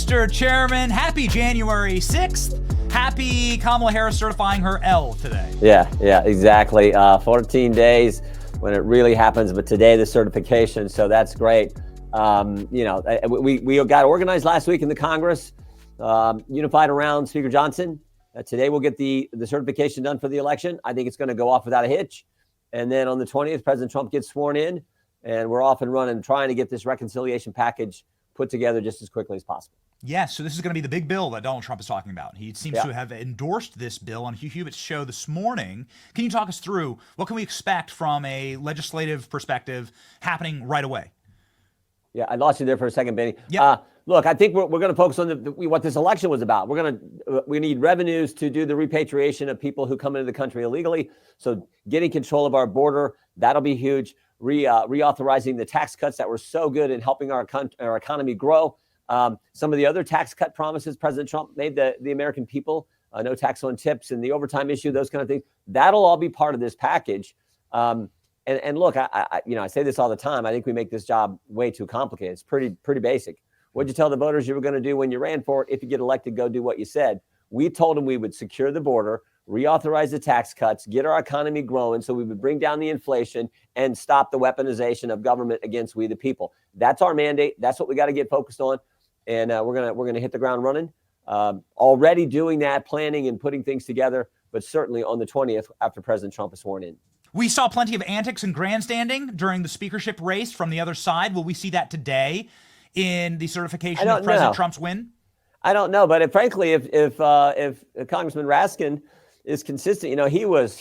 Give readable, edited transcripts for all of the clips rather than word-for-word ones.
Mr. Chairman, happy January 6th. Happy Kamala Harris certifying her L today. Yeah, exactly. 14 days when it really happens, but today the certification, so that's great. We got organized last week in the Congress, unified around Speaker Johnson. Today we'll get the certification done for the election. I think it's going to go off without a hitch. And then on the 20th, President Trump gets sworn in, and we're off and running, trying to get this reconciliation package put together just as quickly as possible. Yes, so this is going to be the big bill that Donald Trump is talking about. He seems to have endorsed this bill on Hugh Hewitt's show this morning. Can you talk us through what can we expect from a legislative perspective happening right away? Yeah, I lost you there for a second, Benny. Yep. Look, I think we're going to focus on what this election was about. We need revenues to do the repatriation of people who come into the country illegally. So getting control of our border, that'll be huge. Reauthorizing the tax cuts that were so good in helping our economy grow. Some of the other tax cut promises President Trump made the American people, no tax on tips and the overtime issue, those kind of things. That'll all be part of this package. And look, I say this all the time. I think we make this job way too complicated. It's pretty basic. What'd you tell the voters you were going to do when you ran for it? If you get elected, go do what you said. We told them we would secure the border, reauthorize the tax cuts, get our economy growing so we would bring down the inflation and stop the weaponization of government against we the people. That's our mandate. That's what we got to get focused on. And we're gonna hit the ground running. Already doing that, planning and putting things together, but certainly on the 20th after President Trump is sworn in. We saw plenty of antics and grandstanding during the speakership race from the other side. Will we see that today in the certification of President Trump's win? I don't know, but frankly, if Congressman Raskin is consistent, he was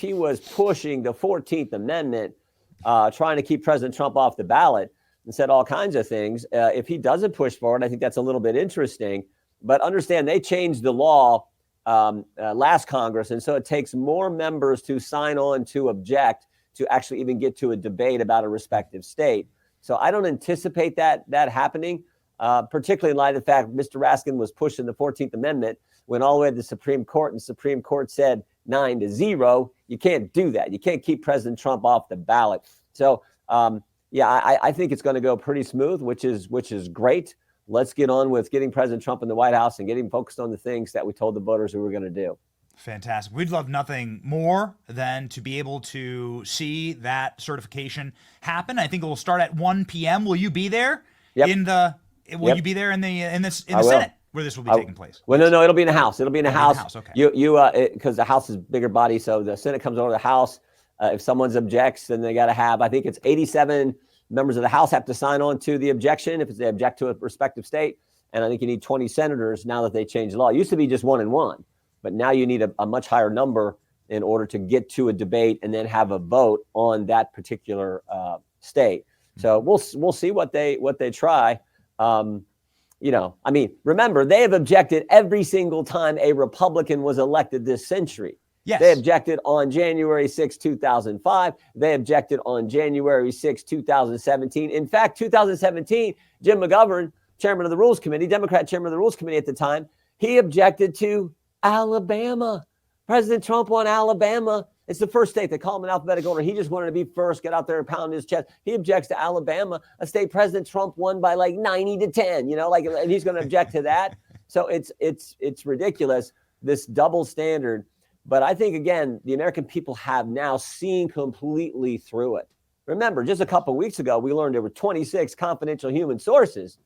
pushing the 14th Amendment, trying to keep President Trump off the ballot, and said all kinds of things. If he doesn't push forward, I think that's a little bit interesting. But understand, they changed the law last Congress, and so it takes more members to sign on to object to actually even get to a debate about a respective state. So I don't anticipate that happening, particularly in light of the fact Mr. Raskin was pushing the 14th Amendment when all the way to the Supreme Court, and the Supreme Court said 9-0. You can't do that. You can't keep President Trump off the ballot. So I think it's going to go pretty smooth, which is great. Let's get on with getting President Trump in the White House and getting focused on the things that we told the voters we were going to do. Fantastic. We'd love nothing more than to be able to see that certification happen. I think it will start at 1 p.m. Will you be there? Yep. You be there in the Senate where this will be taking place? Well, no, it'll be in the House. It'll be in the House. Okay. Because the House is a bigger body, so the Senate comes over to the House. If someone objects, then they got to have, I think it's 87 members of the House have to sign on to the objection if they object to a respective state. And I think you need 20 senators now that they changed the law. It used to be just 1 and 1, but now you need a much higher number in order to get to a debate and then have a vote on that particular state. So we'll see what they try. Remember, they have objected every single time a Republican was elected this century. Yes. They objected on January 6, 2005. They objected on January 6, 2017. In fact, 2017, Jim McGovern, chairman of the Rules Committee, Democrat chairman of the Rules Committee at the time, he objected to Alabama. President Trump won Alabama. It's the first state. They call him in alphabetical order. He just wanted to be first, get out there and pound his chest. He objects to Alabama, a state President Trump won by like 90-10, and he's going to object to that. So it's ridiculous, this double standard. But I think, again, the American people have now seen completely through it. Remember, just a couple of weeks ago, we learned there were 26 confidential human sources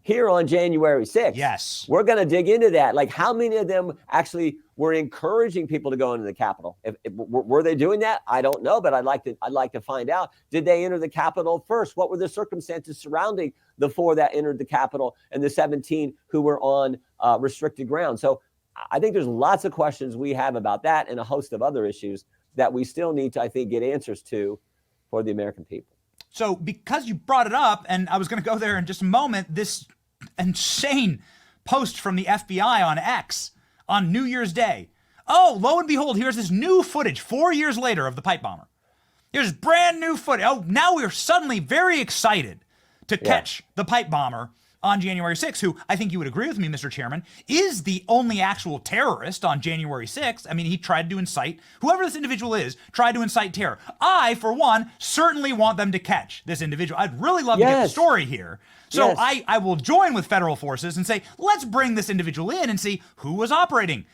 here on January 6th. Yes. We're going to dig into that. Like, how many of them actually were encouraging people to go into the Capitol? Were they doing that? I don't know, but I'd like to find out. Did they enter the Capitol first? What were the circumstances surrounding the 4 that entered the Capitol and the 17 who were on restricted ground? So I think there's lots of questions we have about that and a host of other issues that we still need to, I think, get answers to for the American people. So because you brought it up, and I was going to go there in just a moment, this insane post from the FBI on X on New Year's Day. Oh, lo and behold, here's this new footage 4 years later of the pipe bomber. Here's brand new footage. Oh, now we're suddenly very excited to catch the pipe bomber on January 6th, who I think you would agree with me, Mr. Chairman, is the only actual terrorist on January 6th. I mean, he tried to incite, whoever this individual is, tried to incite terror. I, for one, certainly want them to catch this individual. I'd really love to get the story here. So I will join with federal forces and say, let's bring this individual in and see who was operating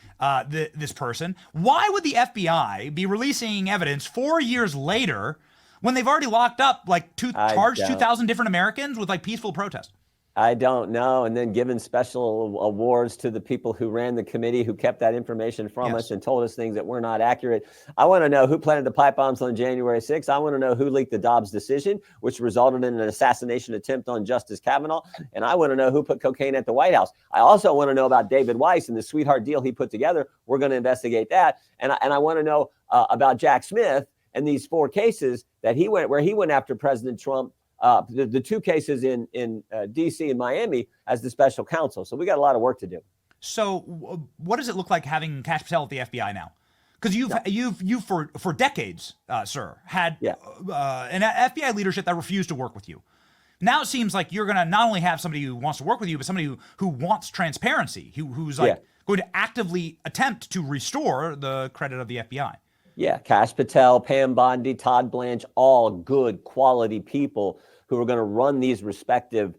this person. Why would the FBI be releasing evidence 4 years later when they've already locked up charged 2,000 different Americans with peaceful protest? I don't know. And then given special awards to the people who ran the committee who kept that information from us and told us things that were not accurate. I want to know who planted the pipe bombs on January 6th. I want to know who leaked the Dobbs decision, which resulted in an assassination attempt on Justice Kavanaugh. And I want to know who put cocaine at the White House. I also want to know about David Weiss and the sweetheart deal he put together. We're going to investigate that. And I want to know about Jack Smith and these 4 cases that where he went after President Trump. The 2 cases in D.C. and Miami as the special counsel. So we got a lot of work to do. So what does it look like having Kash Patel at the FBI now? Because you've for decades, sir, had an FBI leadership that refused to work with you. Now it seems like you're going to not only have somebody who wants to work with you, but somebody who wants transparency, who's going to actively attempt to restore the credit of the FBI. Yeah, Kash Patel, Pam Bondi, Todd Blanche, all good quality people who are going to run these respective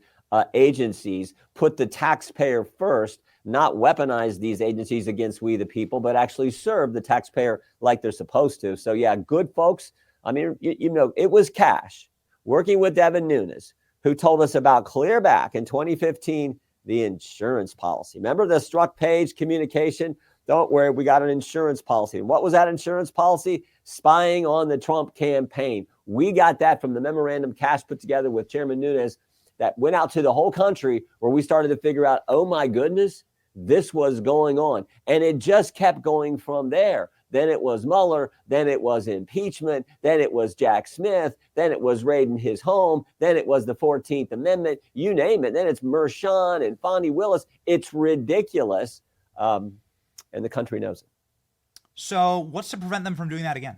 agencies, put the taxpayer first, not weaponize these agencies against we the people, but actually serve the taxpayer like they're supposed to. So yeah, good folks. I mean, it was Kash working with Devin Nunes who told us about clear back in 2015, the insurance policy. Remember the struck page communication? Don't worry, we got an insurance policy. And what was that insurance policy? Spying on the Trump campaign. We got that from the memorandum Kash put together with Chairman Nunes that went out to the whole country, where we started to figure out, oh my goodness, this was going on. And it just kept going from there. Then it was Mueller, then it was impeachment, then it was Jack Smith, then it was raiding his home, then it was the 14th Amendment, you name it. Then it's Mershon and Fonnie Willis. It's ridiculous. And the country knows it. So what's to prevent them from doing that again?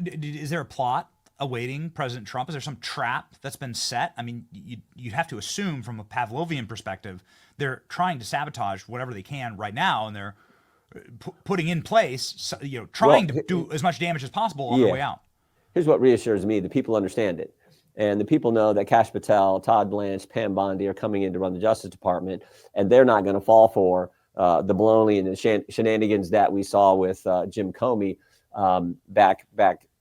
Is there a plot awaiting President Trump? Is there some trap that's been set? I mean, you'd have to assume from a Pavlovian perspective, they're trying to sabotage whatever they can right now, and they're putting in place, trying to do as much damage as possible on their way out. Here's what reassures me. The people understand it. And the people know that Kash Patel, Todd Blanche, Pam Bondi are coming in to run the Justice Department, and they're not going to fall for the baloney and the shenanigans that we saw with Jim Comey back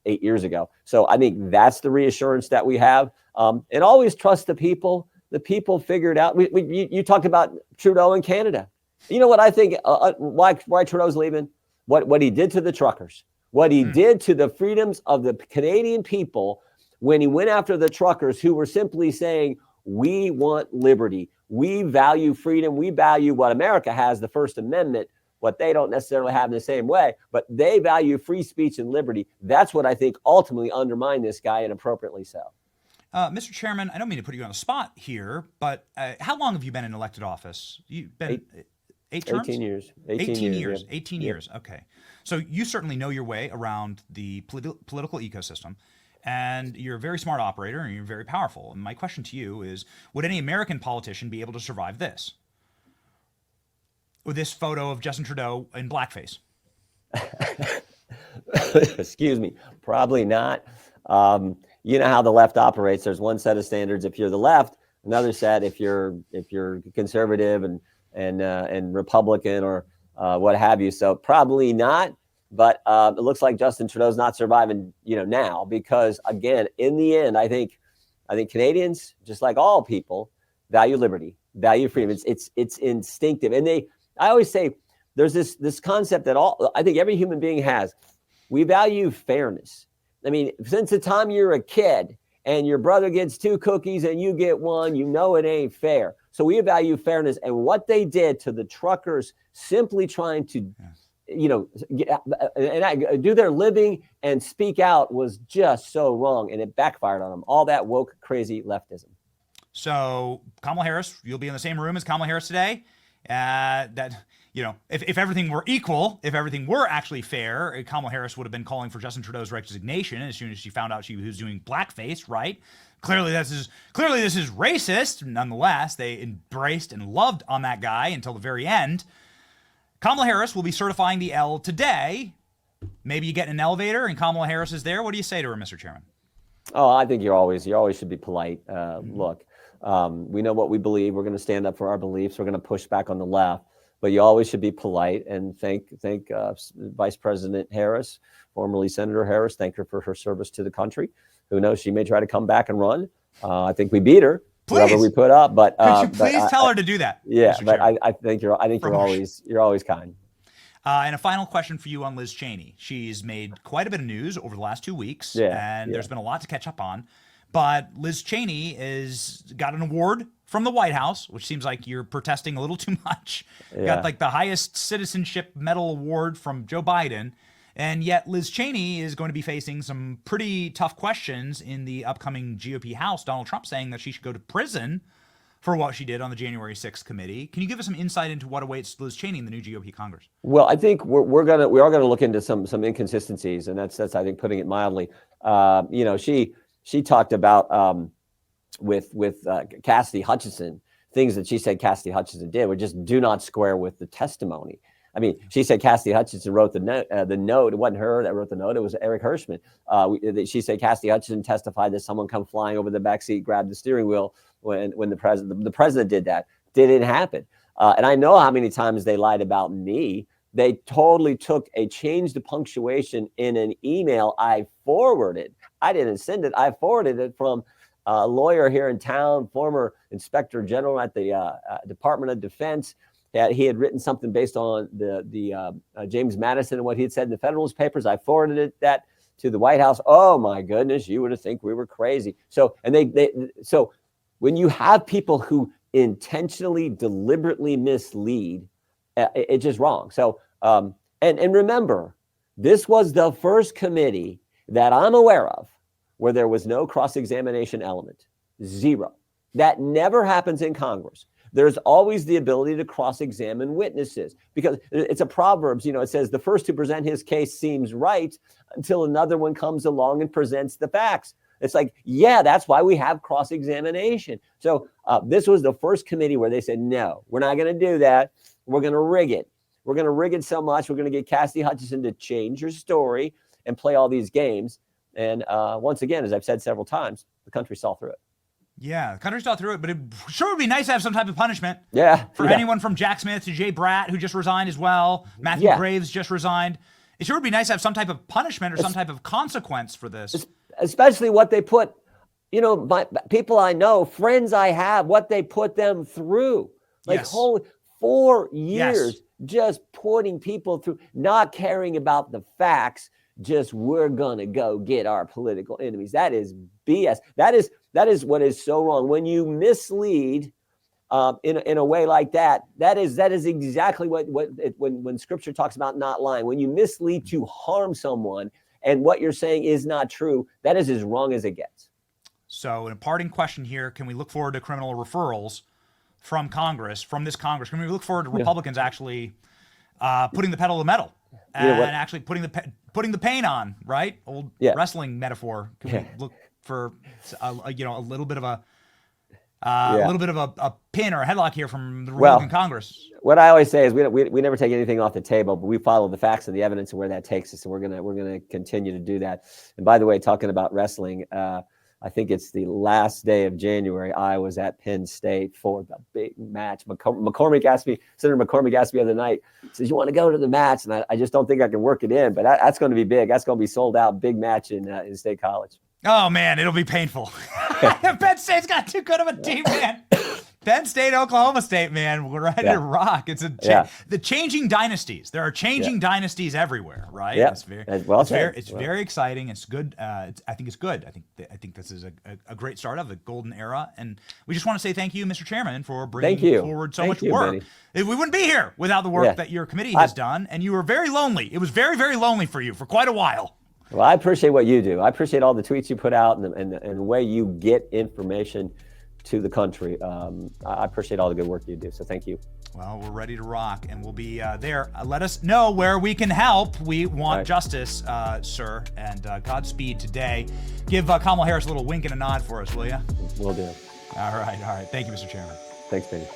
8 years ago. So I think that's the reassurance that we have. And always trust the people. The people figured out. You talked about Trudeau in Canada. You know what I think? Why Trudeau's leaving? What he did to the truckers, what he did to the freedoms of the Canadian people when he went after the truckers who were simply saying, we want liberty. We value freedom. We value what America has, the First Amendment, what they don't necessarily have in the same way, but they value free speech and liberty. That's what I think ultimately undermined this guy, and appropriately so. Mr. Chairman, I don't mean to put you on the spot here, but how long have you been in elected office? You've been eight terms? 18 years. 18 years. Yeah. 18 years. Okay. So you certainly know your way around the political ecosystem. And you're a very smart operator, and you're very powerful. And my question to you is, would any American politician be able to survive this? With this photo of Justin Trudeau in blackface? Excuse me. Probably not. You know how the left operates. There's one set of standards if you're the left, another set if you're conservative and Republican or what have you. So probably not. But it looks like Justin Trudeau's not surviving, now, because again, in the end, I think Canadians, just like all people, value liberty, value freedom. It's instinctive, and I always say there's this concept that I think every human being has. We value fairness. I mean, since the time you're a kid and your brother gets 2 cookies and you get 1, it ain't fair. So we value fairness, and what they did to the truckers, simply trying to. Do their living and speak out, was just so wrong, and it backfired on them. All that woke, crazy leftism. So Kamala Harris, you'll be in the same room as Kamala Harris today. That if everything were equal, if everything were actually fair, Kamala Harris would have been calling for Justin Trudeau's resignation as soon as she found out she was doing blackface, right? Clearly this is racist. Nonetheless, they embraced and loved on that guy until the very end. Kamala Harris will be certifying the L today. Maybe you get in an elevator and Kamala Harris is there. What do you say to her, Mr. Chairman? Oh, I think you always should be polite. Look, we know what we believe. We're going to stand up for our beliefs. We're going to push back on the left, but you always should be polite and thank Vice President Harris, formerly Senator Harris. Thank her for her service to the country. Who knows? She may try to come back and run. I think we beat her. Please. Whoever we put up, but could you please tell her to do that? Yeah, but I think you're always kind. And a final question for you on Liz Cheney. She's made quite a bit of news over the last 2 weeks, and there's been a lot to catch up on. But Liz Cheney has got an award from the White House, which seems like you're protesting a little too much. Got like the highest citizenship medal award from Joe Biden. And yet Liz Cheney is going to be facing some pretty tough questions in the upcoming GOP House. Donald Trump saying that she should go to prison for what she did on the January 6th committee. Can you give us some insight into what awaits Liz Cheney in the new GOP Congress? Well, I think we are gonna look into some inconsistencies, and that's I think putting it mildly. She talked about with Cassidy Hutchinson, things that she said Cassidy Hutchinson did would just do not square with the testimony. I mean, she said Cassidy Hutchinson wrote the note. It wasn't her that wrote the note. It was Eric Hirschman. She said Cassidy Hutchinson testified that someone come flying over the backseat, grabbed the steering wheel when the president did that. Didn't happen. And I know how many times they lied about me. They totally changed the punctuation in an email I forwarded. I didn't send it. I forwarded it from a lawyer here in town, former inspector general at the Department of Defense. He had written something based on the James Madison and what he had said in the Federalist Papers. I forwarded that to the White House. Oh my goodness, you would have think we were crazy. So when you have people who intentionally, deliberately mislead, it's just wrong. So and remember, this was the first committee that I'm aware of where there was no cross-examination element. Zero. That never happens in Congress. There's always the ability to cross-examine witnesses because it's a Proverbs, it says the first to present his case seems right until another one comes along and presents the facts. It's like, that's why we have cross-examination. So this was the first committee where they said, no, we're not going to do that. We're going to rig it. We're going to rig it so much. We're going to get Cassidy Hutchinson to change her story and play all these games. And once again, as I've said several times, the country saw through it. Yeah, the country saw through it, but it sure would be nice to have some type of punishment. For anyone from Jack Smith to Jay Bratt, who just resigned as well. Matthew Graves just resigned. It sure would be nice to have some type of punishment or some type of consequence for this. Especially what they put, my people I know, friends I have, what they put them through. Holy 4 years just putting people through, not caring about the facts. Just we're gonna go get our political enemies. That is BS. That is what is so wrong. When you mislead in a way like that, that is exactly when Scripture talks about not lying. When you mislead to harm someone and what you're saying is not true, that is as wrong as it gets. So, in a parting question here, can we look forward to criminal referrals from Congress, from this Congress? Can we look forward to Republicans actually putting the pedal to the metal and actually putting the paint on, right? Old wrestling metaphor. Can we look for a little bit of a pin or a headlock here from the Republican Congress? What I always say is we never take anything off the table, but we follow the facts and the evidence and where that takes us, and we're gonna continue to do that. And by the way, talking about wrestling, I think it's the last day of January. I was at Penn State for the big match. Senator McCormick asked me the other night, says, you want to go to the match? And I just don't think I can work it in, but that's going to be big. That's going to be sold out. Big match in State College. Oh, man, it'll be painful. Penn State's got too good of a team, man. Penn State, Oklahoma State, man, we're ready to rock. It's the changing dynasties. There are changing dynasties everywhere, right? Yeah, it's very, very exciting. It's good. I think it's good. I think this is a great start of the golden era, and we just want to say thank you, Mr. Chairman, for bringing forward so much work. We wouldn't be here without the work that your committee has done, and you were very lonely. It was very, very lonely for you for quite a while. Well, I appreciate what you do. I appreciate all the tweets you put out and the way you get information to the country. I appreciate all the good work you do. So thank you. Well, we're ready to rock, and we'll be there. Let us know where we can help. We want justice, sir, and Godspeed today. Give Kamala Harris a little wink and a nod for us, will you? Will do. All right. Thank you, Mr. Chairman. Thanks, Benny.